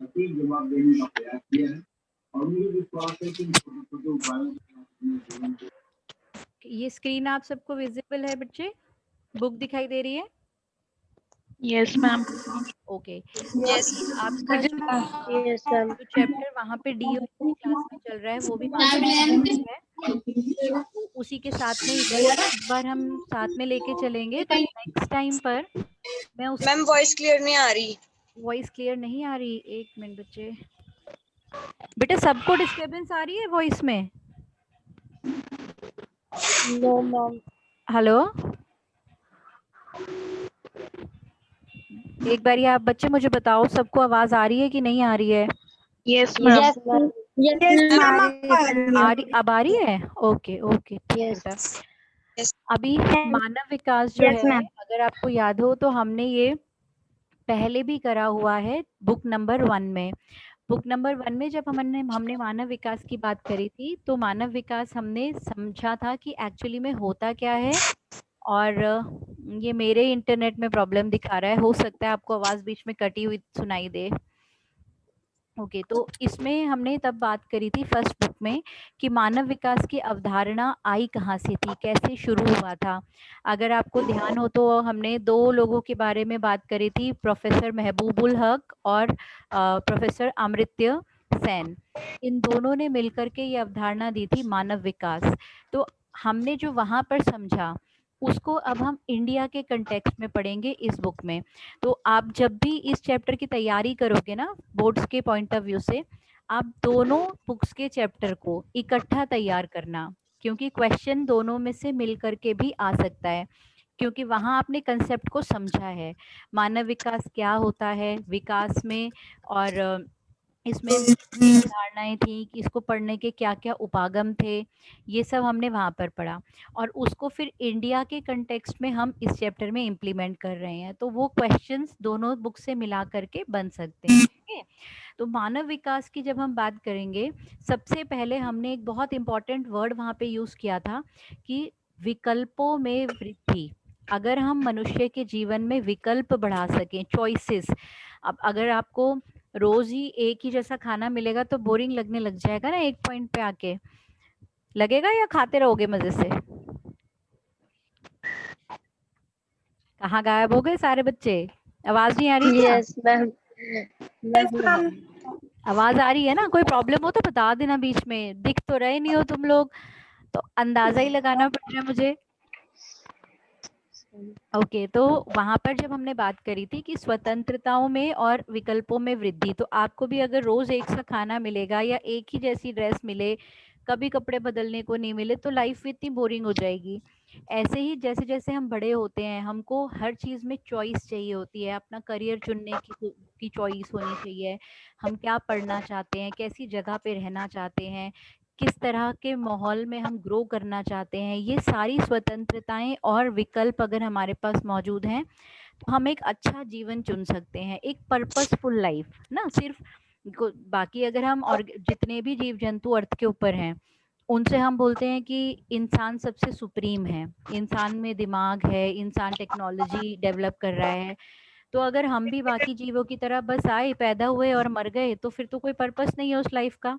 सटीक जवाब देने का प्रयास किया है और मुझे विश्वास है कि इन छोटे-छोटे उपायों से आप अपने जीवन को ये स्क्रीन आप सबको विजिबल है बच्चे? बुक दिखाई दे रही है? Yes ma'am. ओके। तो अभी आपका जो यस मैम। जो चैप्टर वहाँ पे डीओ की क्लास में चल रहा है वो भी मानव विकास है। तो उसी के साथ में इसको एक बार हम साथ में लेके चलेंगे, बट नेक्स्ट टाइम पर मैं उस मैम वॉइस क्लियर नहीं आ रही। वॉइस क्लियर नहीं आ रही? एक मिनट बच्चे। बेटा सबको डिस्टरबेंस आ रही है वॉइस में? No ma'am. हेलो, एक बार आप बच्चे मुझे बताओ सबको आवाज आ रही है कि नहीं आ रही है? Yes ma'am. Yes ma'am. आ रही, अब आ रही है? ओके ओके ठीक है यस। बेटा। अभी मानव विकास जो Yes, है, ma'am. अगर आपको याद हो तो हमने ये पहले भी करा हुआ है बुक नंबर 1 में। बुक नंबर 1 में जब हमने मानव विकास की बात करी थी, तो मानव विकास हमने समझा था कि एक्चुअली में होता क्या है। और ये मेरे इंटरनेट में प्रॉब्लम दिखा रहा है, हो सकता है आपको आवाज बीच में कटी हुई सुनाई दे। ओके, तो इसमें हमने तब बात करी थी फर्स्ट बुक में कि मानव विकास की अवधारणा आई कहाँ से थी, कैसे शुरू हुआ था। अगर आपको ध्यान हो तो हमने दो लोगों के बारे में बात करी थी, प्रोफेसर महबूबुल हक और प्रोफेसर अमृत्य सेन। इन दोनों ने मिलकर के ये अवधारणा दी थी मानव विकास। तो हमने जो वहाँ पर समझा उसको अब हम इंडिया के कंटेक्स्ट में पढ़ेंगे इस बुक में। तो आप जब भी इस चैप्टर की तैयारी करोगे ना बोर्ड्स के पॉइंट ऑफ व्यू से, आप दोनों बुक्स के चैप्टर को इकट्ठा तैयार करना, क्योंकि क्वेश्चन दोनों में से मिल करके भी आ सकता है, क्योंकि वहाँ आपने कंसेप्ट को समझा है, मानव विकास क्या होता है विकास में, और इसमें अवधारणाएं थी कि इसको पढ़ने के क्या क्या उपागम थे, ये सब हमने वहाँ पर पढ़ा। और उसको फिर इंडिया के कंटेक्स्ट में हम इस चैप्टर में इम्प्लीमेंट कर रहे हैं, तो वो क्वेश्चंस दोनों बुक से मिला करके बन सकते हैं। ठीक है, तो मानव विकास की जब हम बात करेंगे, सबसे पहले हमने एक बहुत इंपॉर्टेंट वर्ड वहाँ पे यूज़ किया था कि विकल्पों में वृद्धि। अगर हम मनुष्य के जीवन में विकल्प बढ़ा सकें, चॉइसेस। अब अगर आपको रोज ही एक ही जैसा खाना मिलेगा तो बोरिंग लगने लग जाएगा ना, एक पॉइंट पे आके लगेगा, या खाते रहोगे मजे से? कहाँ गायब हो गए सारे बच्चे? आवाज नहीं आ रही क्या? Yes ma'am. आवाज आ रही है ना? कोई प्रॉब्लम हो तो बता देना बीच में, दिख तो रहे नहीं हो तुम लोग, तो अंदाजा ही लगाना पड़ रहा है मुझे। ओके, तो वहां पर जब हमने बात करी थी कि स्वतंत्रताओं में और विकल्पों में वृद्धि, तो आपको भी अगर रोज एक सा खाना मिलेगा या एक ही जैसी ड्रेस मिले, कभी कपड़े बदलने को नहीं मिले, तो लाइफ इतनी बोरिंग हो जाएगी। ऐसे ही जैसे जैसे हम बड़े होते हैं, हमको हर चीज में चॉइस चाहिए होती है, अपना करियर चुनने की चॉइस होनी चाहिए, हम क्या पढ़ना चाहते हैं, कैसी जगह पे रहना चाहते हैं, किस तरह के माहौल में हम ग्रो करना चाहते हैं, ये सारी स्वतंत्रताएं और विकल्प अगर हमारे पास मौजूद हैं, तो हम एक अच्छा जीवन चुन सकते हैं, एक पर्पसफुल लाइफ ना। सिर्फ बाकी अगर हम और जितने भी जीव जंतु अर्थ के ऊपर हैं, उनसे हम बोलते हैं कि इंसान सबसे सुप्रीम है, इंसान में दिमाग है, इंसान टेक्नोलॉजी डेवलप कर रहा है। तो अगर हम भी बाकी जीवों की तरह बस आए, पैदा हुए और मर गए, तो फिर तो कोई पर्पस नहीं है उस लाइफ का।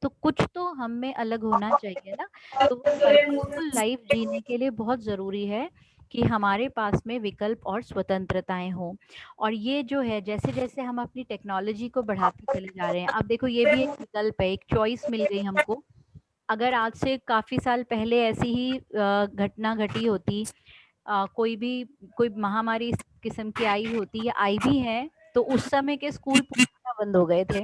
तो कुछ तो हम में अलग होना चाहिए ना। तो वो पर्पसफुल लाइफ जीने के लिए बहुत ज़रूरी है कि हमारे पास में विकल्प और स्वतंत्रताएं हों। और ये जो है, जैसे जैसे हम अपनी टेक्नोलॉजी को बढ़ाते चले जा रहे हैं, अब देखो ये भी एक विकल्प है, एक चॉइस मिल गई हमको। अगर आज से काफ़ी साल पहले ऐसी ही घटना घटी होती, कोई महामारी इस किस्म की आई होती या आई भी है, तो उस समय के स्कूल पूरी तरह बंद हो गए थे।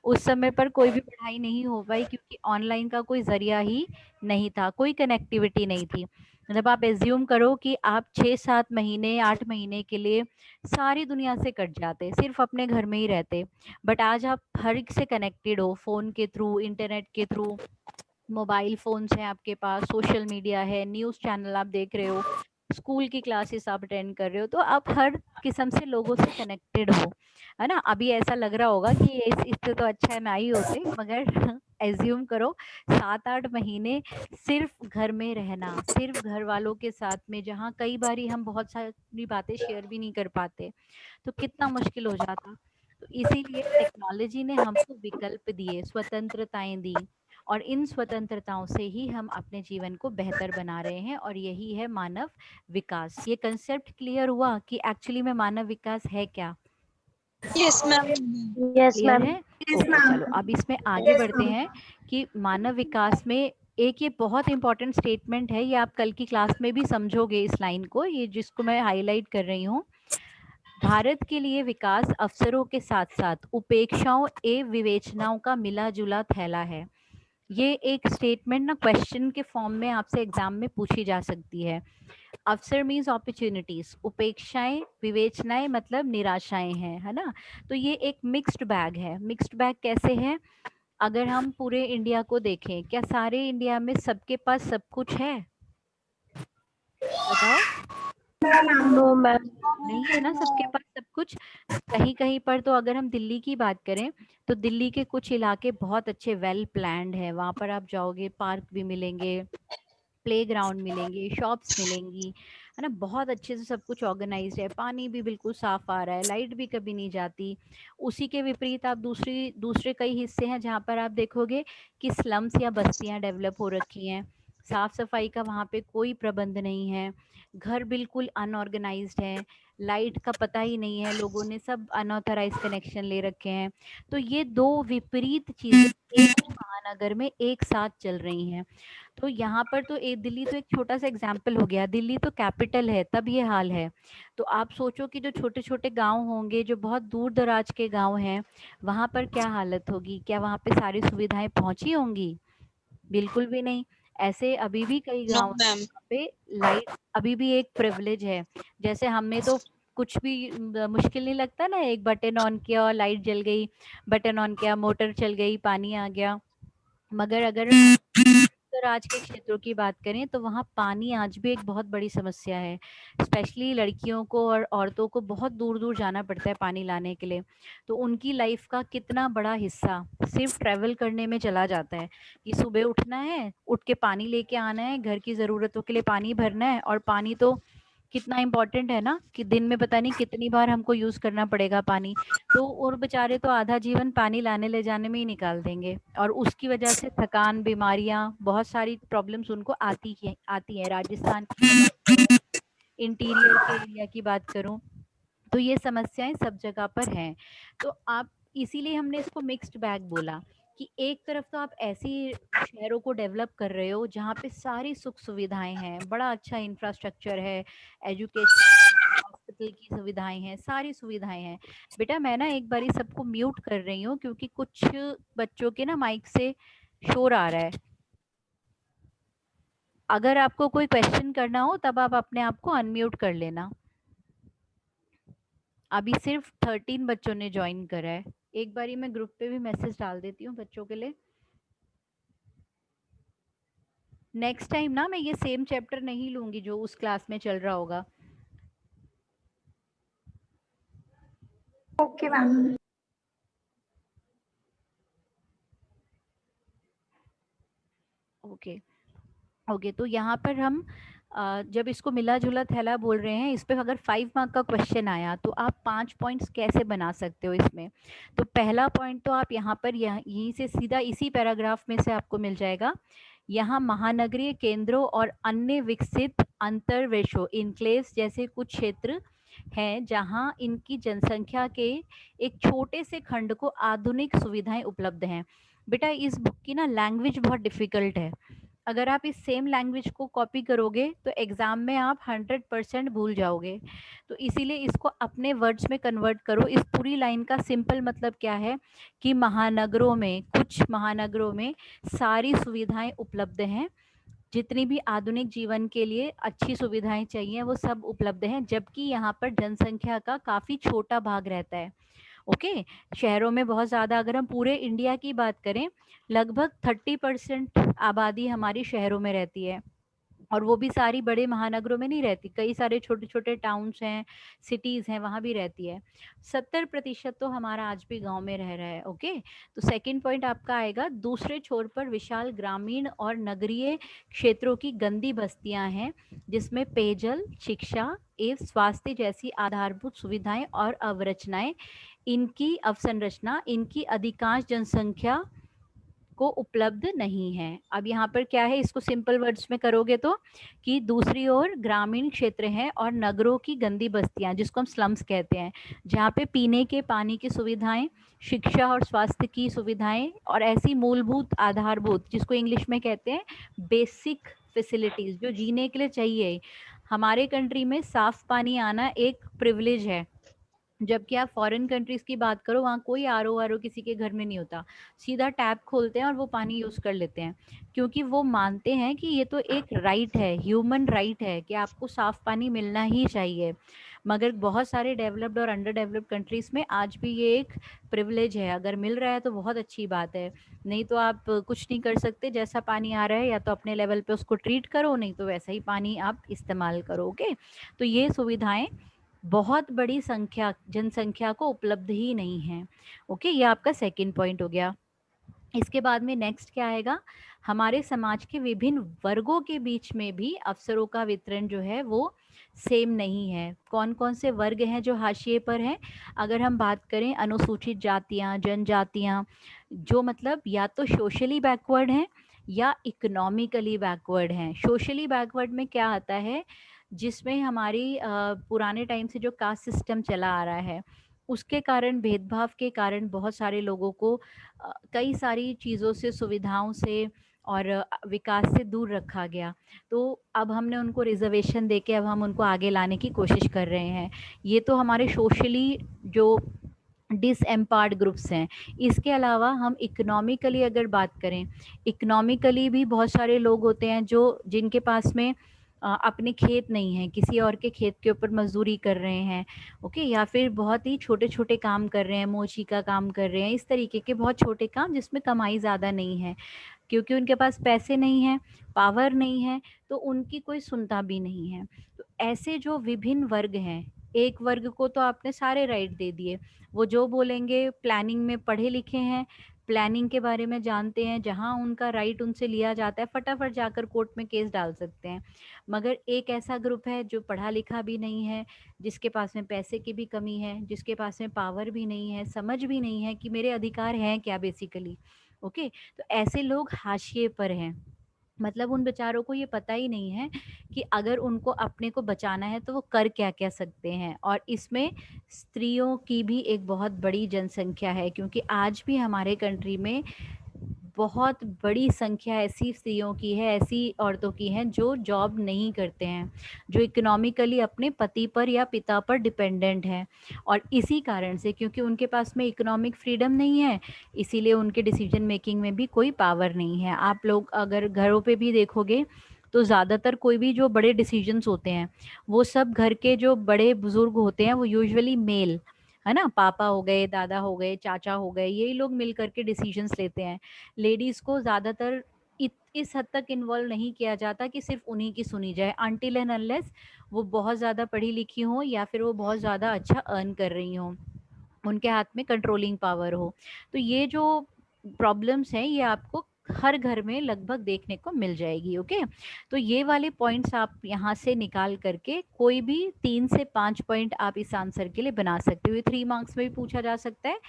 उस समय पर कोई भी पढ़ाई नहीं हो पाई, क्योंकि ऑनलाइन का कोई ज़रिया ही नहीं था, कोई कनेक्टिविटी नहीं थी। मतलब आप एज्यूम करो कि आप 6-7 महीने 8 महीने के लिए सारी दुनिया से कट जाते, सिर्फ अपने घर में ही रहते। बट आज आप हर एक से कनेक्टेड हो, फ़ोन के थ्रू, इंटरनेट के थ्रू, मोबाइल फ़ोन्स हैं आपके पास, सोशल मीडिया है, न्यूज़ चैनल आप देख रहे हो, स्कूल की क्लासेस आप अटेंड कर रहे हो, तो आप हर किस्म से लोगों से कनेक्टेड हो, है ना। अभी ऐसा लग रहा होगा कि इससे तो अच्छा है ना ही होते, मगर एज्यूम करो 7-8 महीने सिर्फ घर में रहना, सिर्फ घर वालों के साथ में, जहाँ कई बारी हम बहुत सारी बातें शेयर भी नहीं कर पाते, तो कितना मुश्किल हो जाता। तो इसीलिए टेक्नोलॉजी ने हमको विकल्प दिए, स्वतंत्रताएं दी, और इन स्वतंत्रताओं से ही हम अपने जीवन को बेहतर बना रहे हैं, और यही है मानव विकास। ये कंसेप्ट क्लियर हुआ कि एक्चुअली में मानव विकास है क्या? Yes, ma'am. Yes, clear ma'am. है? ओके, चलो अब इसमें आगे बढ़ते हैं कि मानव विकास में एक ये बहुत इंपॉर्टेंट स्टेटमेंट है, ये आप कल की क्लास में भी समझोगे इस लाइन को, ये जिसको मैं हाईलाइट कर रही हूँ। भारत के लिए विकास अवसरों के साथ साथ उपेक्षाओं एवं विवेचनाओं का मिला जुला थैला है। ये एक स्टेटमेंट ना क्वेश्चन के फॉर्म में आपसे एग्जाम में पूछी जा सकती है। अवसर मीन्स अपॉर्चुनिटीज, उपेक्षाएं विवेचनाएं मतलब निराशाएं हैं, है ना। तो ये एक मिक्स्ड बैग है। मिक्स्ड बैग कैसे है? अगर हम पूरे इंडिया को देखें, क्या सारे इंडिया में सबके पास सब कुछ है? बताओ। No, ma'am. नहीं है ना सबके पास सब कुछ। कहीं कहीं पर तो अगर हम दिल्ली की बात करें तो दिल्ली के कुछ इलाके बहुत अच्छे वेल प्लान्ड है, वहां पर आप जाओगे पार्क भी मिलेंगे, प्लेग्राउंड मिलेंगे, शॉप्स मिलेंगी, है ना, बहुत अच्छे से सब कुछ ऑर्गेनाइज्ड है, पानी भी बिल्कुल साफ आ रहा है, लाइट भी कभी नहीं जाती। उसी के विपरीत आप दूसरे कई हिस्से हैं जहाँ पर आप देखोगे कि स्लम्स या बस्तियां डेवलप हो रखी हैं, साफ सफाई का वहाँ पे कोई प्रबंध नहीं है, घर बिल्कुल अनऑर्गेनाइज्ड है, लाइट का पता ही नहीं है, लोगों ने सब अनऑथराइज कनेक्शन ले रखे हैं। तो ये दो विपरीत चीजें एक ही महानगर में एक साथ चल रही हैं। तो यहाँ पर तो दिल्ली तो एक छोटा सा एग्जाम्पल हो गया, दिल्ली तो कैपिटल है तब ये हाल है। तो आप सोचो कि जो छोटे छोटे गांव होंगे, जो बहुत दूर दराज के गांव हैं, वहां पर क्या हालत होगी? क्या वहां पे सारी सुविधाएं पहुंची होंगी? बिल्कुल भी नहीं। ऐसे अभी भी कई No, गांव ma'am. पे लाइट अभी भी एक प्रिविलेज है। जैसे हमें तो कुछ भी मुश्किल नहीं लगता ना, एक बटन ऑन किया और लाइट जल गई, बटन ऑन किया मोटर चल गई, पानी आ गया। मगर अगर आज के क्षेत्रों की बात करें तो वहाँ पानी आज भी एक बहुत बड़ी समस्या है। स्पेशली लड़कियों को और औरतों को बहुत दूर दूर जाना पड़ता है पानी लाने के लिए। तो उनकी लाइफ का कितना बड़ा हिस्सा सिर्फ ट्रैवल करने में चला जाता है कि सुबह उठना है, उठ के पानी लेके आना है, घर की ज़रूरतों के लिए पानी भरना है, और पानी तो कितना इम्पोर्टेंट है ना कि दिन में पता नहीं कितनी बार हमको यूज़ करना पड़ेगा पानी। तो और बेचारे तो आधा जीवन पानी लाने ले जाने में ही निकाल देंगे, और उसकी वजह से थकान, बीमारियां, बहुत सारी प्रॉब्लम्स उनको आती है। राजस्थान की मैं बात करूं, इंटीरियर के एरिया की बात करूं, तो ये समस्याएं सब जगह पर हैं। तो आप, इसीलिए हमने इसको मिक्स्ड बैग बोला कि एक तरफ तो आप ऐसी शहरों को डेवलप कर रहे हो जहाँ पे सारी सुख सुविधाएं हैं, बड़ा अच्छा इंफ्रास्ट्रक्चर है, एजुकेशन, हॉस्पिटल की सुविधाएं हैं, सारी सुविधाएं हैं। बेटा मैं ना एक बारी सबको म्यूट कर रही हूँ क्योंकि कुछ बच्चों के ना माइक से शोर आ रहा है। अगर आपको कोई क्वेश्चन करना हो तब आप अपने आप को अनम्यूट कर लेना। अभी सिर्फ 13 बच्चों ने ज्वाइन करा है। एक बारी मैं ग्रुप पे भी मैसेज डाल देती हूँ बच्चों के लिए। नेक्स्ट टाइम ना मैं ये सेम चैप्टर नहीं लूंगी जो उस क्लास में चल रहा होगा। Okay ma'am. ओके ओके, तो यहाँ पर हम जब इसको मिला जुला थैला बोल रहे हैं, इस पे अगर 5 मार्क का क्वेश्चन आया तो आप 5 पॉइंट्स कैसे बना सकते हो इसमें। तो पहला पॉइंट तो आप यहाँ पर यहीं से सीधा इसी पैराग्राफ में से आपको मिल जाएगा। यहाँ महानगरीय केंद्रों और अन्य विकसित अंतर्वेशों इनक्लेव्स जैसे कुछ क्षेत्र हैं जहाँ इनकी जनसंख्या के एक छोटे से खंड को आधुनिक सुविधाएं उपलब्ध हैं। बेटा इस बुक की ना लैंग्वेज बहुत डिफिकल्ट है, अगर आप इस सेम लैंग्वेज को कॉपी करोगे तो एग्जाम में आप 100% भूल जाओगे। तो इसीलिए इसको अपने वर्ड्स में कन्वर्ट करो। इस पूरी लाइन का सिंपल मतलब क्या है कि महानगरों में, कुछ महानगरों में सारी सुविधाएं उपलब्ध हैं, जितनी भी आधुनिक जीवन के लिए अच्छी सुविधाएं चाहिए वो सब उपलब्ध हैं, जबकि यहाँ पर जनसंख्या का काफ़ी छोटा भाग रहता है। ओके, शहरों में बहुत ज़्यादा, अगर हम पूरे इंडिया की बात करें लगभग 30% आबादी हमारी शहरों में रहती है, और वो भी सारी बड़े महानगरों में नहीं रहती, कई सारे छोटे छोटे टाउन्स हैं, सिटीज़ हैं, वहाँ भी रहती है। 70% तो हमारा आज भी गांव में रह रहा है। ओके, तो सेकंड पॉइंट आपका आएगा, दूसरे छोर पर विशाल ग्रामीण और नगरीय क्षेत्रों की गंदी बस्तियां हैं जिसमें पेयजल, शिक्षा एवं स्वास्थ्य जैसी आधारभूत सुविधाएं और अवरचनाएं इनकी अवसंरचना, इनकी अधिकांश जनसंख्या को उपलब्ध नहीं है। अब यहाँ पर क्या है, इसको सिंपल वर्ड्स में करोगे तो कि दूसरी ओर ग्रामीण क्षेत्र हैं और नगरों की गंदी बस्तियां, जिसको हम स्लम्स कहते हैं, जहाँ पे पीने के पानी की सुविधाएं, शिक्षा और स्वास्थ्य की सुविधाएं और ऐसी मूलभूत आधारभूत, जिसको इंग्लिश में कहते हैं बेसिक फैसिलिटीज, जो जीने के लिए चाहिए। हमारे कंट्री में साफ पानी आना एक प्रिविलेज है, जबकि आप फॉरेन कंट्रीज की बात करो, वहाँ कोई आर ओ किसी के घर में नहीं होता, सीधा टैप खोलते हैं और वो पानी यूज कर लेते हैं, क्योंकि वो मानते हैं कि ये तो एक राइट है, ह्यूमन राइट है कि आपको साफ पानी मिलना ही चाहिए। मगर बहुत सारे डेवलप्ड और अंडर डेवलप्ड कंट्रीज में आज भी ये एक प्रिविलेज है। अगर मिल रहा है तो बहुत अच्छी बात है, नहीं तो आप कुछ नहीं कर सकते। जैसा पानी आ रहा है या तो अपने लेवल पे उसको ट्रीट करो, नहीं तो वैसा ही पानी आप इस्तेमाल करो। ओके, तो ये सुविधाएं बहुत बड़ी संख्या, जनसंख्या को उपलब्ध ही नहीं है। ओके, ये आपका सेकंड पॉइंट हो गया। इसके बाद में नेक्स्ट क्या आएगा, हमारे समाज के विभिन्न वर्गों के बीच में भी अवसरों का वितरण जो है वो सेम नहीं है। कौन कौन से वर्ग हैं जो हाशिए पर हैं? अगर हम बात करें अनुसूचित जातियां, जनजातियां, जो मतलब या तो सोशली बैकवर्ड हैं या इकोनॉमिकली बैकवर्ड हैं। सोशली बैकवर्ड में क्या आता है, जिसमें हमारी पुराने टाइम से जो कास्ट सिस्टम चला आ रहा है, उसके कारण, भेदभाव के कारण बहुत सारे लोगों को कई सारी चीज़ों से, सुविधाओं से और विकास से दूर रखा गया। तो अब हमने उनको रिजर्वेशन देके अब हम उनको आगे लाने की कोशिश कर रहे हैं। ये तो हमारे सोशली जो डिसएम्पावर्ड ग्रुप्स हैं। इसके अलावा हम इकोनॉमिकली अगर बात करें, इकोनॉमिकली भी बहुत सारे लोग होते हैं जो, जिनके पास में अपने खेत नहीं है, किसी और के खेत के ऊपर मजदूरी कर रहे हैं। ओके, या फिर बहुत ही छोटे छोटे काम कर रहे हैं, मोची का काम कर रहे हैं, इस तरीके के बहुत छोटे काम जिसमें कमाई ज़्यादा नहीं है, क्योंकि उनके पास पैसे नहीं है, पावर नहीं है, तो उनकी कोई सुनता भी नहीं है। तो ऐसे जो विभिन्न वर्ग हैं, एक वर्ग को तो आपने सारे राइट दे दिए, वो जो बोलेंगे प्लानिंग में पढ़े लिखे हैं, प्लानिंग के बारे में जानते हैं, जहां उनका राइट उनसे लिया जाता है फटाफट जाकर कोर्ट में केस डाल सकते हैं। मगर एक ऐसा ग्रुप है जो पढ़ा लिखा भी नहीं है, जिसके पास में पैसे की भी कमी है, जिसके पास में पावर भी नहीं है, समझ भी नहीं है कि मेरे अधिकार हैं क्या बेसिकली। ओके, तो ऐसे लोग हाशिए पर हैं। मतलब उन बेचारों को ये पता ही नहीं है कि अगर उनको अपने को बचाना है तो वो कर क्या क्या सकते हैं। और इसमें स्त्रियों की भी एक बहुत बड़ी जनसंख्या है, क्योंकि आज भी हमारे कंट्री में बहुत बड़ी संख्या ऐसी स्त्रियों की है, ऐसी औरतों की है जो जॉब नहीं करते हैं, जो इकोनॉमिकली अपने पति पर या पिता पर डिपेंडेंट हैं। और इसी कारण से, क्योंकि उनके पास में इकोनॉमिक फ्रीडम नहीं है, इसीलिए उनके डिसीजन मेकिंग में भी कोई पावर नहीं है। आप लोग अगर घरों पे भी देखोगे तो ज़्यादातर कोई भी जो बड़े डिसीजंस होते हैं, वो सब घर के जो बड़े बुजुर्ग होते हैं वो यूजुअली मेल, है ना, पापा हो गए, दादा हो गए, चाचा हो गए, यही लोग मिल करके डिसीजंस लेते हैं। लेडीज को ज्यादातर इस हद तक इन्वॉल्व नहीं किया जाता कि सिर्फ उन्हीं की सुनी जाए, अनटिल एंड अनलेस वो बहुत ज़्यादा पढ़ी लिखी हो या फिर वो बहुत ज़्यादा अच्छा अर्न कर रही हो, उनके हाथ में कंट्रोलिंग पावर हो। तो ये जो प्रॉब्लम्स हैं ये आपको हर घर में लगभग देखने को मिल जाएगी। ओके, तो ये वाले पॉइंट्स आप यहाँ से निकाल करके कोई भी 3 से 5 पॉइंट आप इस आंसर के लिए बना सकते हो। 3 मार्क्स में भी पूछा जा सकता है,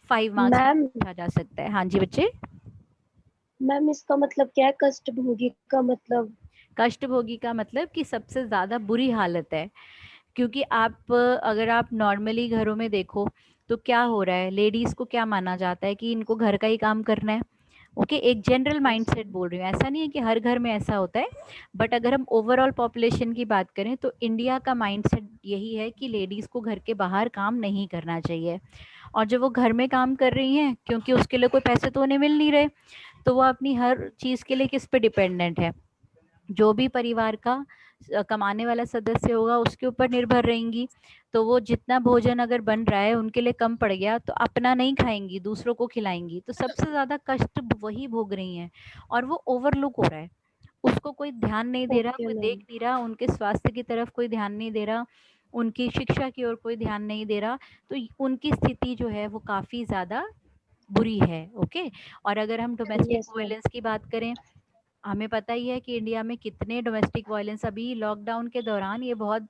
5 मार्क्स में मैम भी पूछा जा सकता है। हाँ जी बच्चे। मैम इसका मतलब क्या है, कष्टभोगी का मतलब? कष्टभोगी का मतलब कि सबसे ज्यादा बुरी हालत है, क्योंकि आप अगर आप नॉर्मली घरों में देखो तो क्या हो रहा है, लेडीज को क्या माना जाता है कि इनको घर का ही काम करना है। ओके, एक जनरल माइंडसेट बोल रही हूँ, ऐसा नहीं है कि हर घर में ऐसा होता है, बट अगर हम ओवरऑल पॉपुलेशन की बात करें तो इंडिया का माइंडसेट यही है कि लेडीज को घर के बाहर काम नहीं करना चाहिए। और जब वो घर में काम कर रही हैं, क्योंकि उसके लिए कोई पैसे तो उन्हें मिल नहीं रहे, तो वो अपनी हर चीज के लिए किस पे डिपेंडेंट है, जो भी परिवार का कमाने वाला सदस्य होगा उसके ऊपर निर्भर रहेंगी। तो वो जितना भोजन अगर बन रहा है उनके लिए कम पड़ गया तो अपना नहीं खाएंगी, दूसरों को खिलाएंगी, तो सबसे ज्यादा कष्ट वही भोग रही हैं। और वो ओवरलुक हो रहा है, उसको कोई ध्यान नहीं दे रहा, ओके कोई देख मैम। नहीं रहा, उनके स्वास्थ्य की तरफ कोई ध्यान नहीं दे रहा, उनकी शिक्षा की ओर कोई ध्यान नहीं दे रहा। तो उनकी स्थिति जो है वो काफी ज्यादा बुरी है। ओके, और अगर हम डोमेस्टिक यस मैम। वायलेंस की बात करें, हमें पता ही है कि इंडिया में कितने डोमेस्टिक वायलेंस, अभी लॉकडाउन के दौरान ये बहुत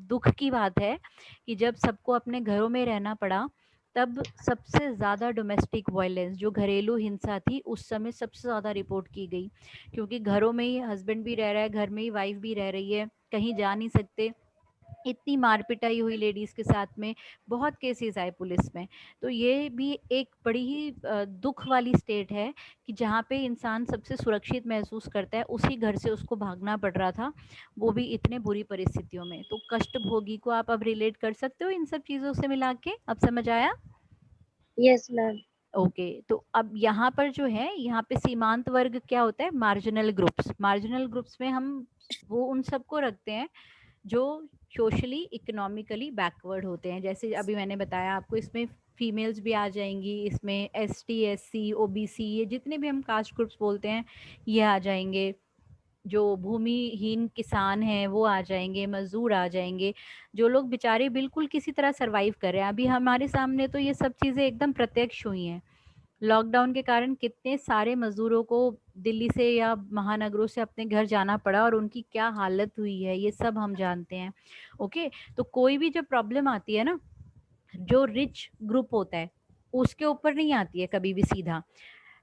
दुख की बात है कि जब सबको अपने घरों में रहना पड़ा तब सबसे ज़्यादा डोमेस्टिक वायलेंस जो घरेलू हिंसा थी उस समय सबसे ज़्यादा रिपोर्ट की गई, क्योंकि घरों में ही हस्बैंड भी रह रहा है, घर में ही वाइफ भी रह रही है, कहीं जा नहीं सकते, इतनी मार पिटाई हुई लेडीज़ के साथ में, बहुत केसेस आए पुलिस में। तो ये भी एक बड़ी ही दुख वाली स्टेट है कि जहाँ पे इंसान सबसे सुरक्षित महसूस करता है उसी घर से उसको भागना पड़ रहा था, वो भी इतने बुरी परिस्थितियों में। तो कष्टभोगी को आप अब रिलेट कर सकते हो इन सब चीज़ों से मिला के, अब समझ आया? Yes ma'am. ओके, तो अब यहाँ पर जो है, यहाँ पे सीमांत वर्ग क्या होता है, मार्जिनल ग्रुप्स। मार्जिनल ग्रुप्स में हम वो उन सबको रखते हैं जो सोशली इकोनॉमिकली बैकवर्ड होते हैं। जैसे अभी मैंने बताया आपको, इसमें फीमेल्स भी आ जाएंगी, इसमें ST SC OBC, ये जितने भी हम कास्ट ग्रुप्स बोलते हैं ये आ जाएंगे, जो भूमिहीन किसान हैं वो आ जाएंगे, मजदूर आ जाएंगे, जो लोग बेचारे बिल्कुल किसी तरह सरवाइव कर रहे हैं। अभी हमारे सामने तो ये सब चीज़ें एकदम प्रत्यक्ष हुई हैं। लॉकडाउन के कारण कितने सारे मजदूरों को दिल्ली से या महानगरों से अपने घर जाना पड़ा और उनकी क्या हालत हुई है, ये सब हम जानते हैं। ओके, तो कोई भी जब प्रॉब्लम आती है ना, जो रिच ग्रुप होता है उसके ऊपर नहीं आती है कभी भी सीधा।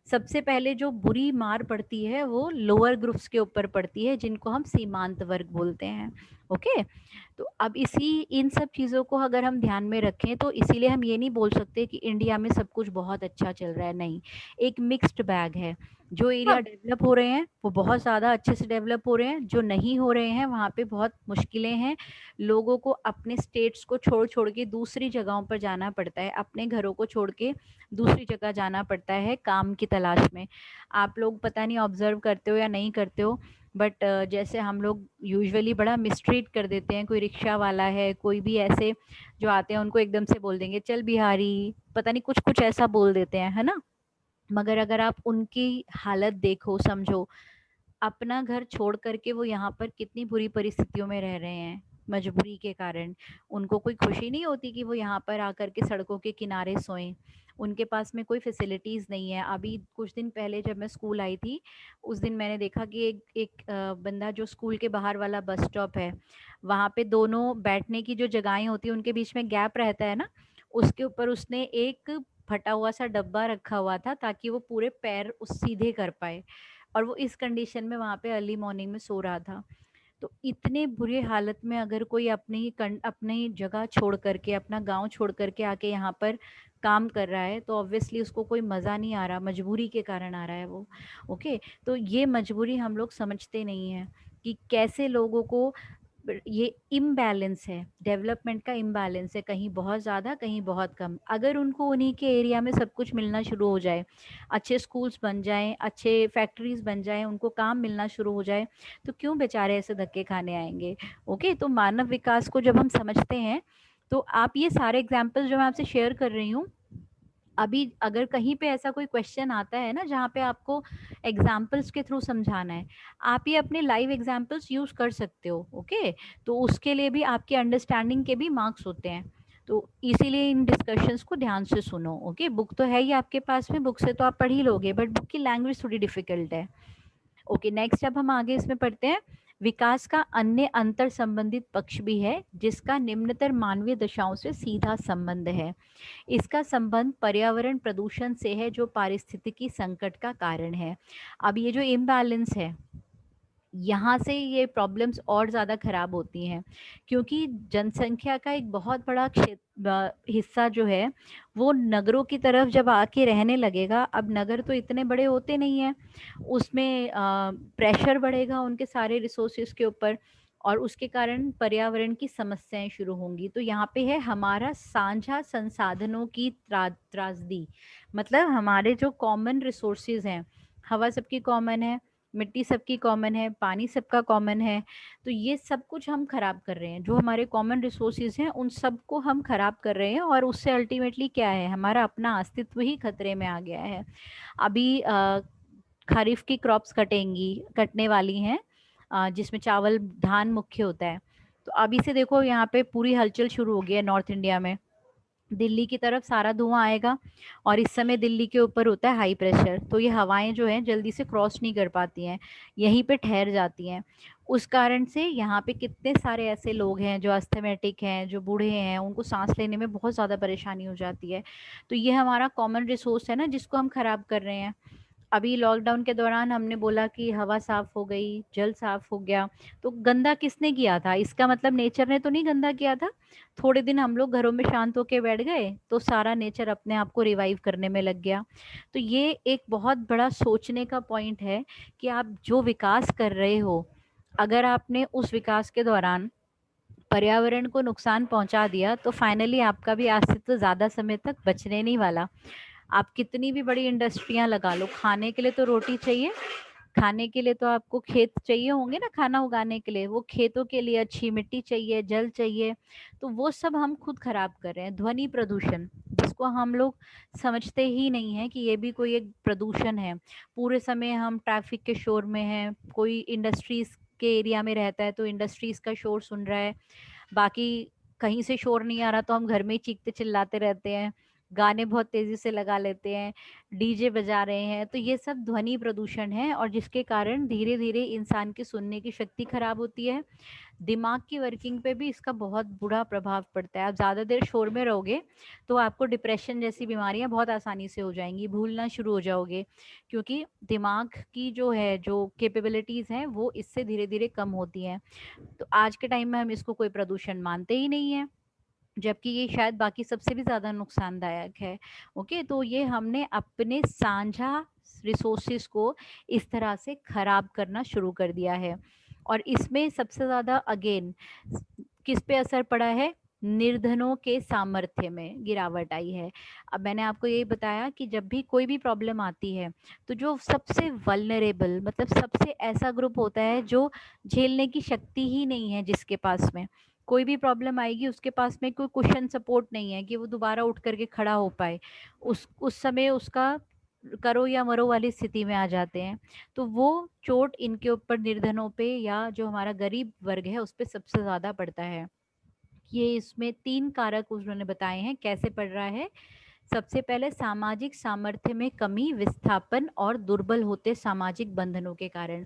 सबसे पहले जो बुरी मार पड़ती है वो लोअर ग्रुप्स के ऊपर पड़ती है, जिनको हम सीमांत वर्ग बोलते हैं। ओके, तो अब इन सब चीज़ों को अगर हम ध्यान में रखें तो इसीलिए हम ये नहीं बोल सकते कि इंडिया में सब कुछ बहुत अच्छा चल रहा है, नहीं, एक मिक्स्ड बैग है। जो एरिया डेवलप हो रहे हैं वो बहुत ज़्यादा अच्छे से डेवलप हो रहे हैं, जो नहीं हो रहे हैं वहाँ पे बहुत मुश्किलें हैं। लोगों को अपने स्टेट्स को छोड़ छोड़ के दूसरी जगहों पर जाना पड़ता है, अपने घरों को छोड़ के दूसरी जगह जाना पड़ता है काम की तलाश में। आप लोग पता नहीं ऑब्जर्व करते हो या नहीं करते हो, बट जैसे हम लोग यूजुअली बड़ा मिसट्रीट कर देते हैं, कोई रिक्शा वाला है, कोई भी ऐसे जो आते हैं उनको एकदम से बोल देंगे चल बिहारी, पता नहीं कुछ कुछ ऐसा बोल देते हैं, है ना। मगर अगर आप उनकी हालत देखो, समझो, अपना घर छोड़ करके वो यहाँ पर कितनी बुरी परिस्थितियों में रह रहे हैं मजबूरी के कारण। उनको कोई खुशी नहीं होती कि वो यहाँ पर आकर के सड़कों के किनारे सोएं। उनके पास में कोई फैसिलिटीज़ नहीं है। अभी कुछ दिन पहले जब मैं स्कूल आई थी, उस दिन मैंने देखा कि एक बंदा, जो स्कूल के बाहर वाला बस स्टॉप है, वहाँ पे दोनों बैठने की जो जगहें होती है उनके बीच में गैप रहता है ना, उसके ऊपर उसने एक फटा हुआ सा डब्बा रखा हुआ था ताकि वो पूरे पैर उस सीधे कर पाए, और वो इस कंडीशन में वहाँ पे अर्ली मॉर्निंग में सो रहा था। तो इतने बुरे हालत में अगर कोई अपनी जगह छोड़ करके, अपना गांव छोड़ करके आके यहाँ पर काम कर रहा है, तो ऑब्वियसली उसको कोई मज़ा नहीं आ रहा, मजबूरी के कारण आ रहा है वो। ओके, तो ये मजबूरी हम लोग समझते नहीं हैं कि कैसे लोगों को, ये इम्बैलेंस है, डेवलपमेंट का इम्बैलेंस है, कहीं बहुत ज़्यादा कहीं बहुत कम। अगर उनको उन्हीं के एरिया में सब कुछ मिलना शुरू हो जाए, अच्छे स्कूल्स बन जाएं, अच्छे फैक्ट्रीज बन जाएं, उनको काम मिलना शुरू हो जाए, तो क्यों बेचारे ऐसे धक्के खाने आएंगे। ओके, तो मानव विकास को जब हम समझते हैं, तो आप ये सारे एग्जाम्पल्स जो मैं आपसे शेयर कर रही हूँ, अभी अगर कहीं पे ऐसा कोई क्वेश्चन आता है ना जहाँ पे आपको एग्जाम्पल्स के थ्रू समझाना है, आप ये अपने लाइव एग्जाम्पल्स यूज कर सकते हो। ओके, तो उसके लिए भी आपके अंडरस्टैंडिंग के भी मार्क्स होते हैं, तो इसीलिए इन डिस्कशंस को ध्यान से सुनो। ओके, बुक तो है ही आपके पास में, बुक से तो आप पढ़ ही लोगे, बट बुक की लैंग्वेज थोड़ी डिफिकल्ट है। ओके, नेक्स्ट अब हम आगे इसमें पढ़ते हैं। विकास का अन्य अंतर संबंधित पक्ष भी है जिसका निम्नतर मानवीय दशाओं से सीधा संबंध है। इसका संबंध पर्यावरण प्रदूषण से है जो पारिस्थितिकी संकट का कारण है। अब ये जो इम्बैलेंस है, यहाँ से ये प्रॉब्लम्स और ज़्यादा खराब होती हैं, क्योंकि जनसंख्या का एक बहुत बड़ा हिस्सा जो है वो नगरों की तरफ जब आके रहने लगेगा, अब नगर तो इतने बड़े होते नहीं हैं, उसमें प्रेशर बढ़ेगा उनके सारे रिसोर्सेज के ऊपर, और उसके कारण पर्यावरण की समस्याएं शुरू होंगी। तो यहाँ पे है हमारा साझा संसाधनों की त्रासदी, मतलब हमारे जो कॉमन रिसोर्सेज हैं, हवा सबकी कॉमन है, मिट्टी सबकी कॉमन है, पानी सबका कॉमन है, तो ये सब कुछ हम खराब कर रहे हैं। जो हमारे कॉमन रिसोर्सेज हैं उन सब को हम खराब कर रहे हैं, और उससे अल्टीमेटली क्या है, हमारा अपना अस्तित्व ही खतरे में आ गया है। अभी खरीफ की क्रॉप्स कटने वाली हैं, जिसमें चावल धान मुख्य होता है। तो अभी से देखो यहाँ पे पूरी हलचल शुरू हो गई है नॉर्थ इंडिया में, दिल्ली की तरफ सारा धुआं आएगा और इस समय दिल्ली के ऊपर होता है हाई प्रेशर, तो ये हवाएं जो हैं जल्दी से क्रॉस नहीं कर पाती हैं, यहीं पे ठहर जाती हैं। उस कारण से यहाँ पे कितने सारे ऐसे लोग हैं जो अस्थमेटिक हैं, जो बूढ़े हैं, उनको सांस लेने में बहुत ज़्यादा परेशानी हो जाती है। तो ये हमारा कॉमन रिसोर्स है ना, जिसको हम खराब कर रहे हैं। अभी लॉकडाउन के दौरान हमने बोला कि हवा साफ हो गई, जल साफ हो गया, तो गंदा किसने किया था? इसका मतलब नेचर ने तो नहीं गंदा किया था। थोड़े दिन हम लोग घरों में शांत होके बैठ गए तो सारा नेचर अपने आप को रिवाइव करने में लग गया। तो ये एक बहुत बड़ा सोचने का पॉइंट है कि आप जो विकास कर रहे हो, अगर आपने उस विकास के दौरान पर्यावरण को नुकसान पहुंचा दिया तो फाइनली आपका भी अस्तित्व ज्यादा समय तक बचने नहीं वाला। आप कितनी भी बड़ी इंडस्ट्रियां लगा लो, खाने के लिए तो रोटी चाहिए, खाने के लिए तो आपको खेत चाहिए होंगे ना, खाना उगाने के लिए वो खेतों के लिए अच्छी मिट्टी चाहिए, जल चाहिए, तो वो सब हम खुद खराब कर रहे हैं। ध्वनि प्रदूषण, जिसको हम लोग समझते ही नहीं है कि ये भी कोई एक प्रदूषण है। पूरे समय हम ट्रैफिक के शोर में हैं, कोई इंडस्ट्रीज के एरिया में रहता है तो इंडस्ट्रीज का शोर सुन रहा है, बाकी कहीं से शोर नहीं आ रहा तो हम घर में ही चीखते चिल्लाते रहते हैं, गाने बहुत तेजी से लगा लेते हैं, डीजे बजा रहे हैं। तो ये सब ध्वनि प्रदूषण है और जिसके कारण धीरे धीरे इंसान की सुनने की शक्ति खराब होती है। दिमाग की वर्किंग पे भी इसका बहुत बुरा प्रभाव पड़ता है। आप ज़्यादा देर शोर में रहोगे तो आपको डिप्रेशन जैसी बीमारियां बहुत आसानी से हो जाएंगी, भूलना शुरू हो जाओगे, क्योंकि दिमाग की जो है, जो कैपेबिलिटीज़ हैं, वो इससे धीरे धीरे कम होती हैं। तो आज के टाइम में हम इसको कोई प्रदूषण मानते ही नहीं है, जबकि ये शायद बाकी सबसे भी ज़्यादा नुकसानदायक है। ओके, तो ये हमने अपने साझा रिसोर्सेज को इस तरह से खराब करना शुरू कर दिया है। और इसमें सबसे ज़्यादा अगेन किस पे असर पड़ा है? निर्धनों के सामर्थ्य में गिरावट आई है। अब मैंने आपको यही बताया कि जब भी कोई भी प्रॉब्लम आती है तो जो सबसे वल्नरेबल, मतलब सबसे ऐसा ग्रुप होता है जो झेलने की शक्ति ही नहीं है, जिसके पास में कोई भी प्रॉब्लम आएगी उसके पास में कोई कुशन सपोर्ट नहीं है कि वो दोबारा उठ करके खड़ा हो पाए, उस समय उसका करो या मरो वाली स्थिति में आ जाते हैं। तो वो चोट इनके ऊपर, निर्धनों पे या जो हमारा गरीब वर्ग है उस पे सबसे ज्यादा पड़ता है। ये इसमें 3 कारक उन्होंने बताए हैं कैसे पड़ रहा है। सबसे पहले सामाजिक सामर्थ्य में कमी, विस्थापन और दुर्बल होते सामाजिक बंधनों के कारण,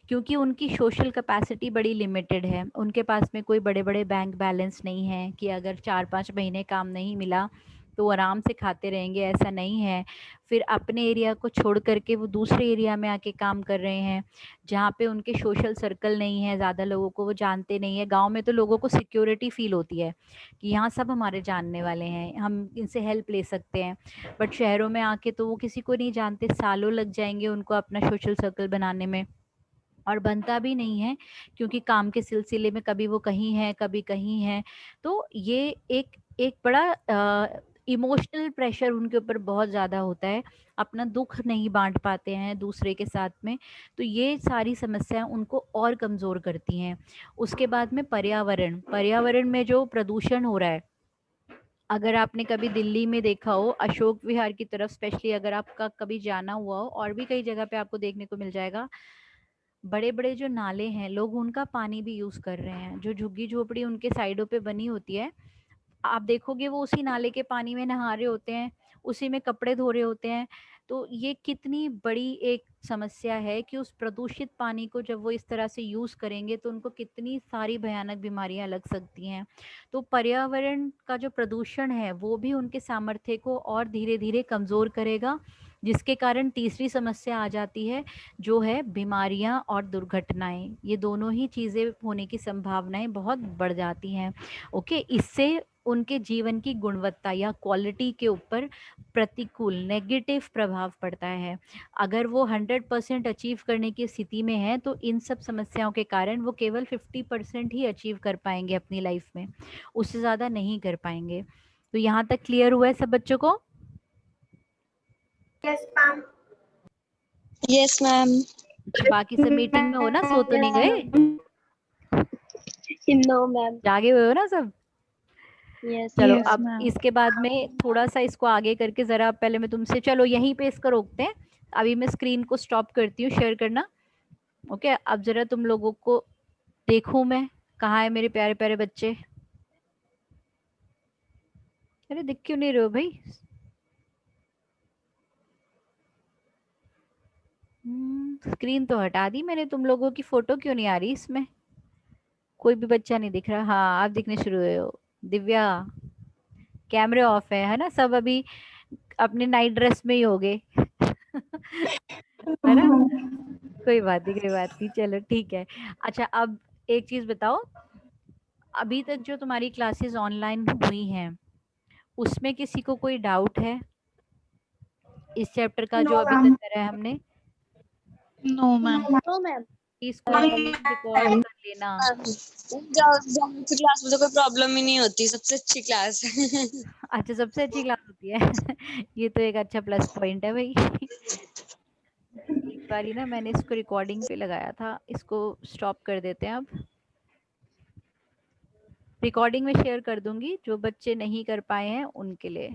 क्योंकि उनकी सोशल कैपेसिटी बड़ी लिमिटेड है। उनके पास में कोई बड़े बड़े बैंक बैलेंस नहीं है कि अगर 4-5 महीने काम नहीं मिला तो आराम से खाते रहेंगे, ऐसा नहीं है। फिर अपने एरिया को छोड़ करके वो दूसरे एरिया में आके काम कर रहे हैं जहाँ पे उनके सोशल सर्कल नहीं है, ज़्यादा लोगों को वो जानते नहीं है। गांव में तो लोगों को सिक्योरिटी फील होती है कि यहाँ सब हमारे जानने वाले हैं, हम इनसे हेल्प ले सकते हैं। बट शहरों में आके तो वो किसी को नहीं जानते, सालों लग जाएंगे उनको अपना सोशल सर्कल बनाने में, और बनता भी नहीं है क्योंकि काम के सिलसिले में कभी वो कहीं है कभी कहीं है। तो ये एक एक बड़ा इमोशनल प्रेशर उनके ऊपर बहुत ज़्यादा होता है, अपना दुख नहीं बांट पाते हैं दूसरे के साथ में। तो ये सारी समस्याएं उनको और कमज़ोर करती हैं। उसके बाद में पर्यावरण, पर्यावरण में जो प्रदूषण हो रहा है, अगर आपने कभी दिल्ली में देखा हो अशोक विहार की तरफ, स्पेशली अगर आपका कभी जाना हुआ हो, और भी कई जगह पे आपको देखने को मिल जाएगा, बड़े बड़े जो नाले हैं लोग उनका पानी भी यूज कर रहे हैं। जो झुग्गी झोपड़ी उनके साइडों पे बनी होती है, आप देखोगे वो उसी नाले के पानी में नहा रहे होते हैं, उसी में कपड़े धो रहे होते हैं। तो ये कितनी बड़ी एक समस्या है कि उस प्रदूषित पानी को जब वो इस तरह से यूज करेंगे तो उनको कितनी सारी भयानक बीमारियां लग सकती हैं। तो पर्यावरण का जो प्रदूषण है वो भी उनके सामर्थ्य को और धीरे धीरे कमजोर करेगा, जिसके कारण तीसरी समस्या आ जाती है जो है बीमारियां और दुर्घटनाएं। ये दोनों ही चीजें होने की संभावनाएं बहुत बढ़ जाती हैं। ओके, इससे उनके जीवन की गुणवत्ता या क्वालिटी के ऊपर प्रतिकूल नेगेटिव प्रभाव पड़ता है। अगर वो 100% अचीव करने की स्थिति में है तो इन सब समस्याओं के कारण वो केवल 50% ही अचीव कर पाएंगे अपनी लाइफ में, उससे ज़्यादा नहीं कर पाएंगे। तो यहाँ तक क्लियर हुआ है सब बच्चों को? Yes, ma'am. बाकी सब मीटिंग में हो ना, सो तो नहीं गए? No ma'am. जागे हुए हो ना सब? यस। चलो Yes, अब ma'am. इसके बाद में थोड़ा सा इसको आगे करके जरा पहले मैं तुमसे, चलो यहीं पे इसको रोकते हैं। अभी मैं स्क्रीन को स्टॉप करती हूँ शेयर करना। ओके, अब जरा तुम लोगों को देखूं मैं, कहाँ है मेरे प्यारे प्यारे बच्चे? अरे दिख क्यों नहीं रहे हो भाई? स्क्रीन तो हटा दी मैंने, तुम लोगों की फोटो क्यों नहीं आ रही इसमें? कोई भी बच्चा नहीं दिख रहा। हाँ आप दिखने शुरू हुए हो। दिव्या, कैमरे ऑफ है ना? सब अभी अपने नाइट ड्रेस में ही होगे है ना? कोई बात नहीं, कोई बात नहीं, चलो ठीक है। अच्छा अब एक चीज बताओ, अभी तक जो तुम्हारी क्लासेस ऑनलाइन हुई हैं उसमें किसी को कोई डाउट है इस चैप्टर का जो अभी तक करा है हमने? No ma'am. तो मैम इसको एटलीस्ट रिकॉर्ड कर लेना। ज्योमेट्री क्लास में तो कोई प्रॉब्लम ही नहीं होती, सबसे अच्छी क्लास है। अच्छा सबसे अच्छी क्लास होती है ये तो एक अच्छा प्लस पॉइंट है भाई एक बारी ना मैंने इसको रिकॉर्डिंग पे लगाया था, इसको स्टॉप कर देते हैं अब। रिकॉर्डिंग में शेयर कर दूंगी, जो बच्चे नहीं कर पाए हैं उनके लिए।